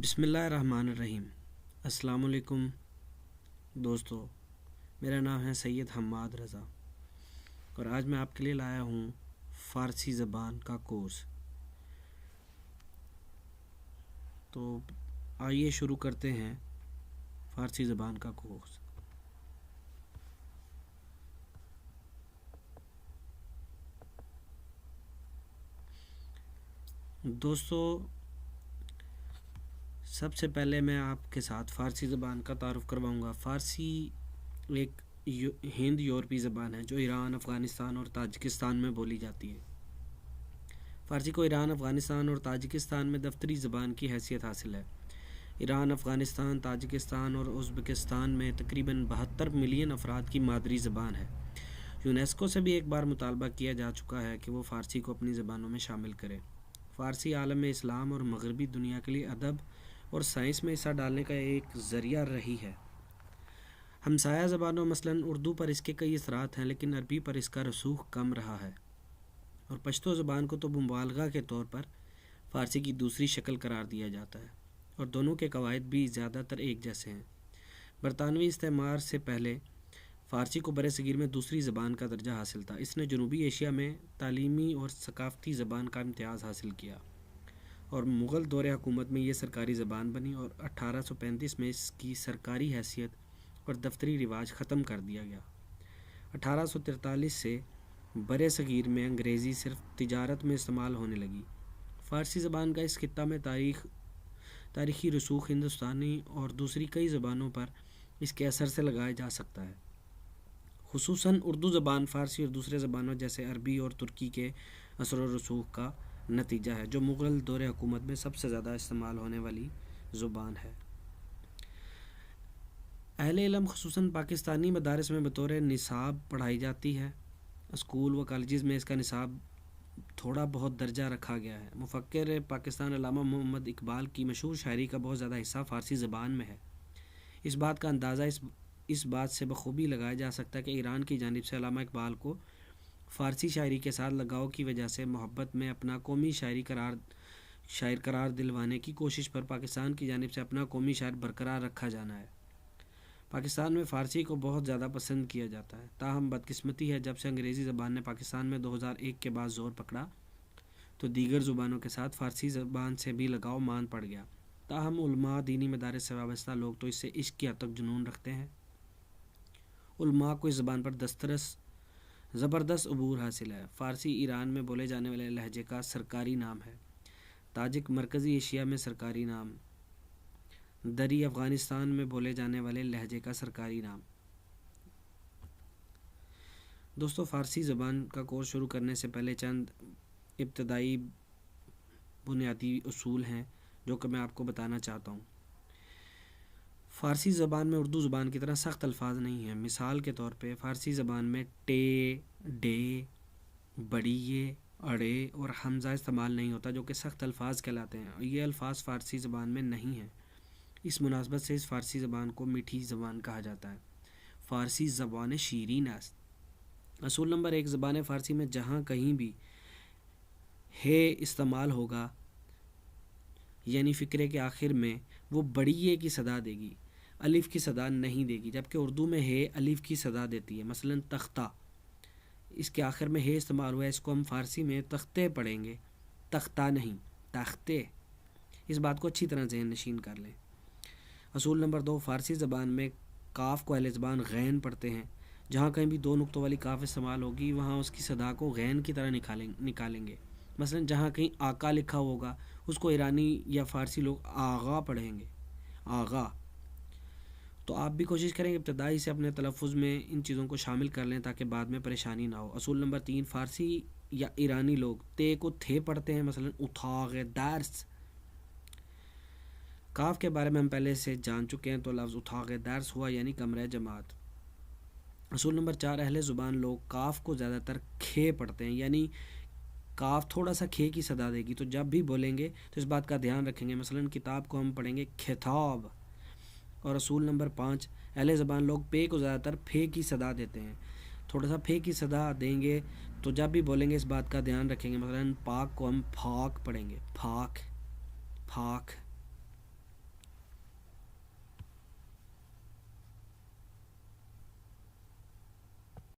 بسم اللہ الرحمن الرحیم۔ السلام علیکم دوستو، میرا نام ہے سید حماد رضا اور آج میں آپ کے لیے لایا ہوں فارسی زبان کا کورس۔ تو آئیے شروع کرتے ہیں فارسی زبان کا کورس۔ دوستو، سب سے پہلے میں آپ کے ساتھ فارسی زبان کا تعارف کرواؤں گا۔ فارسی ایک ہند یورپی زبان ہے جو ایران، افغانستان اور تاجکستان میں بولی جاتی ہے۔ فارسی کو ایران، افغانستان اور تاجکستان میں دفتری زبان کی حیثیت حاصل ہے۔ ایران، افغانستان، تاجکستان اور ازبکستان میں تقریباً 72 ملین افراد کی مادری زبان ہے۔ یونیسکو سے بھی ایک بار مطالبہ کیا جا چکا ہے کہ وہ فارسی کو اپنی زبانوں میں شامل کرے۔ فارسی عالم اسلام اور مغربی دنیا کے لیے ادب اور سائنس میں حصہ ڈالنے کا ایک ذریعہ رہی ہے۔ ہمسایہ زبانوں مثلاً اردو پر اس کے کئی اثرات ہیں، لیکن عربی پر اس کا رسوخ کم رہا ہے، اور پشتو زبان کو تو مبالغہ کے طور پر فارسی کی دوسری شکل قرار دیا جاتا ہے، اور دونوں کے قواعد بھی زیادہ تر ایک جیسے ہیں۔ برطانوی استعمار سے پہلے فارسی کو برصغیر میں دوسری زبان کا درجہ حاصل تھا۔ اس نے جنوبی ایشیا میں تعلیمی اور ثقافتی زبان کا امتیاز حاصل کیا، اور مغل دور حکومت میں یہ سرکاری زبان بنی، اور 1835 میں اس کی سرکاری حیثیت اور دفتری رواج ختم کر دیا گیا۔ 1843 سے برصغیر میں انگریزی صرف تجارت میں استعمال ہونے لگی۔ فارسی زبان کا اس خطہ میں تاریخی رسوخ ہندوستانی اور دوسری کئی زبانوں پر اس کے اثر سے لگایا جا سکتا ہے۔ خصوصاً اردو زبان فارسی اور دوسرے زبانوں جیسے عربی اور ترکی کے اثر و رسوخ کا نتیجہ ہے، جو مغل دور حکومت میں سب سے زیادہ استعمال ہونے والی زبان ہے۔ اہل علم خصوصاً پاکستانی مدارس میں بطور نصاب پڑھائی جاتی ہے۔ اسکول و کالجز میں اس کا نصاب تھوڑا بہت درجہ رکھا گیا ہے۔ مفکر پاکستان علامہ محمد اقبال کی مشہور شاعری کا بہت زیادہ حصہ فارسی زبان میں ہے۔ اس بات کا اندازہ اس بات سے بخوبی لگایا جا سکتا ہے کہ ایران کی جانب سے علامہ اقبال کو فارسی شاعری کے ساتھ لگاؤ کی وجہ سے محبت میں اپنا قومی شاعر قرار دلوانے کی کوشش پر پاکستان کی جانب سے اپنا قومی شاعر برقرار رکھا جانا ہے۔ پاکستان میں فارسی کو بہت زیادہ پسند کیا جاتا ہے، تاہم بدقسمتی ہے جب سے انگریزی زبان نے پاکستان میں 2001 کے بعد زور پکڑا تو دیگر زبانوں کے ساتھ فارسی زبان سے بھی لگاؤ مان پڑ گیا۔ تاہم علماء، دینی مدارس سے وابستہ لوگ تو اس سے عشق کی حد تک جنون رکھتے ہیں۔ علماء کو اس زبان پر زبردست عبور حاصل ہے۔ فارسی ایران میں بولے جانے والے لہجے کا سرکاری نام ہے۔ تاجک مرکزی ایشیا میں سرکاری نام۔ دری افغانستان میں بولے جانے والے لہجے کا سرکاری نام۔ دوستو، فارسی زبان کا کورس شروع کرنے سے پہلے چند ابتدائی بنیادی اصول ہیں جو کہ میں آپ کو بتانا چاہتا ہوں۔ فارسی زبان میں اردو زبان کی طرح سخت الفاظ نہیں ہیں۔ مثال کے طور پہ فارسی زبان میں ٹے، ڈے، بڑیے، اڑے اور حمزہ استعمال نہیں ہوتا، جو کہ سخت الفاظ کہلاتے ہیں، اور یہ الفاظ فارسی زبان میں نہیں ہیں۔ اس مناسبت سے اس فارسی زبان کو میٹھی زبان کہا جاتا ہے۔ فارسی زبان شیرین است۔ اصول نمبر 1، زبان فارسی میں جہاں کہیں بھی ہے استعمال ہوگا، یعنی فقرے کے آخر میں، وہ بڑی یہ کی صدا دے گی، الف کی صدا نہیں دے گی، جبکہ اردو میں ہے الف کی صدا دیتی ہے۔ مثلاً تختہ، اس کے آخر میں ہے استعمال ہوا ہے، اس کو ہم فارسی میں تختے پڑھیں گے، تختہ نہیں، تختے۔ اس بات کو اچھی طرح ذہن نشین کر لیں۔ اصول نمبر 2، فارسی زبان میں کاف کو اہل زبان غین پڑھتے ہیں۔ جہاں کہیں بھی 2 نقطوں والی کاف استعمال ہوگی، وہاں اس کی صدا کو غین کی طرح نکالیں گے۔ مثلا جہاں کہیں آقا لکھا ہوگا، اس کو ایرانی یا فارسی لوگ آغا پڑھیں گے، آغا۔ تو آپ بھی کوشش کریں کہ ابتدائی سے اپنے تلفظ میں ان چیزوں کو شامل کر لیں تاکہ بعد میں پریشانی نہ ہو۔ اصول نمبر 3، فارسی یا ایرانی لوگ تے کو تھے پڑھتے ہیں۔ مثلا اتھاق درس، کاف کے بارے میں ہم پہلے سے جان چکے ہیں، تو لفظ اتھاق درس ہوا، یعنی کمرہ جماعت۔ اصول نمبر 4، اہل زبان لوگ کاف کو زیادہ تر کھے پڑھتے ہیں، یعنی کاف تھوڑا سا کھے کی صدا دے گی، تو جب بھی بولیں گے تو اس بات کا دھیان رکھیں گے۔ مثلا کتاب کو ہم پڑھیں گے کتاب۔ اور اصول نمبر 5، اہل زبان لوگ پے کو زیادہ تر پھے کی صدا دیتے ہیں، تھوڑا سا پھے کی صدا دیں گے، تو جب بھی بولیں گے اس بات کا دھیان رکھیں گے۔ مثلا پاک کو ہم پھاک پڑھیں گے، پھاک، پھاک۔